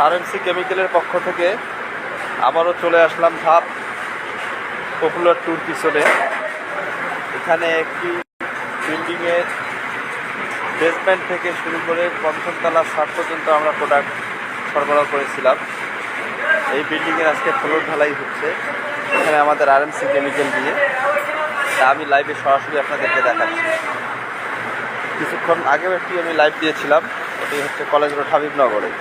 RMC কেমিক্যালের পক্ষ থেকে আবারও চলে আসলাম ধাপ পপুলার ট্যুর পিছনে। এখানে একটি বিল্ডিংয়ের বেসমেন্ট থেকে শুরু করে পঞ্চম তলার ছাদ পর্যন্ত আমরা প্রোডাক্ট সরবরাহ করেছিলাম। এই বিল্ডিংয়ের আজকে ফ্লোর ঢালাই হচ্ছে এখানে আমাদের আরএমসি কেমিক্যাল দিয়ে। তা আমি লাইভে সরাসরি আপনাদেরকে দেখাচ্ছি। কিছুক্ষণ আগেও একটি আমি লাইভ দিয়েছিলাম, এটি হচ্ছে কলেজ রোড হাবিবনগরে।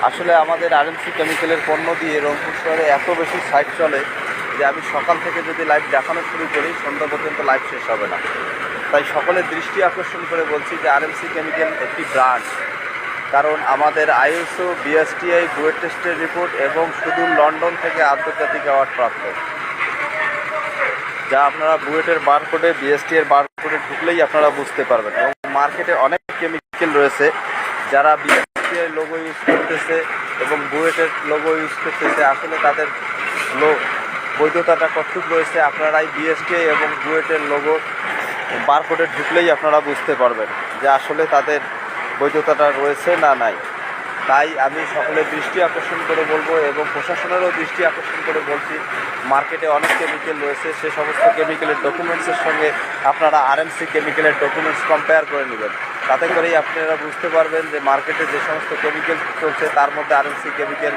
আসলে আমাদের আরএমসি কেমিক্যালের পণ্য দিয়ে রংপুর শহরে এত বেশি সাইট চলে যে আমি সকাল থেকে যদি লাইভ দেখানো শুরু করি সন্ধ্যা পর্যন্ত লাইভ শেষ হবে না। তাই সকলের দৃষ্টি আকর্ষণ করে বলছি যে আরএমসি কেমিক্যাল একটি ব্র্যান্ড, কারণ আমাদের আইএসও, বিএসটিআই, বুয়েট টেস্টের রিপোর্ট এবং শুধু লন্ডন থেকে আন্তর্জাতিক অ্যাওয়ার্ড প্রাপ্ত, যা আপনারা বুয়েটের বারকোডে, বিএসটিআই বারকোডে ঢুকলেই আপনারা বুঝতে পারবেন। এবং মার্কেটে অনেক কেমিক্যাল রয়েছে যারা বিএসটিআই লোগো ইউজ করতেছে এবং বুয়েটের লোগো ইউজ করতেছে। আসলে তাদের বৈধতাটা কতটুকু রয়েছে আপনারা এই বিএসটিআই এবং বুয়েটের লোগো বারকোডে ঢুকলেই আপনারা বুঝতে পারবেন যে আসলে তাদের বৈধতাটা রয়েছে না নাই। তাই আমি সকলের দৃষ্টি আকর্ষণ করে বলবো এবং প্রশাসনেরও দৃষ্টি আকর্ষণ করে বলছি, মার্কেটে অনেক কেমিক্যাল রয়েছে, সে সমস্ত কেমিক্যালের ডকুমেন্টসের সঙ্গে আপনারা আরএমসি কেমিক্যালের ডকুমেন্টস কম্পেয়ার করে নেবেন। তাতে করেই আপনারা বুঝতে পারবেন যে মার্কেটে যে সমস্ত কেমিক্যাল চলছে তার মধ্যে আরএমসি কেমিক্যাল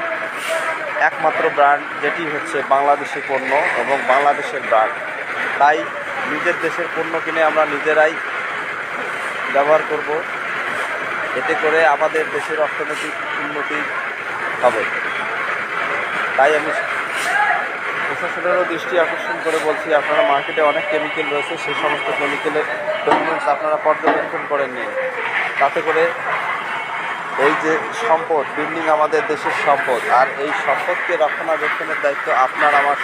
একমাত্র ব্র্যান্ড, যেটি হচ্ছে বাংলাদেশি পণ্য এবং বাংলাদেশের ব্র্যান্ড। তাই নিজের দেশের পণ্য কিনে আমরা নিজেরাই ব্যবহার করব, এতে করে আমাদের দেশের অর্থনৈতিক উন্নতি হবে। তাই আমি প্রশাসনেরও দৃষ্টি আকর্ষণ করে বলছি, আপনারা মার্কেটে অনেক কেমিক্যাল রয়েছে, সেই সমস্ত কেমিক্যালের ডকুমেন্টস আপনারা পর্যবেক্ষণ করে নিন। তাতে করে এই যে সম্পদ, বিল্ডিং আমাদের দেশের সম্পদ, আর এই সম্পদকে রক্ষণাবেক্ষণের দায়িত্ব আপনার আমার।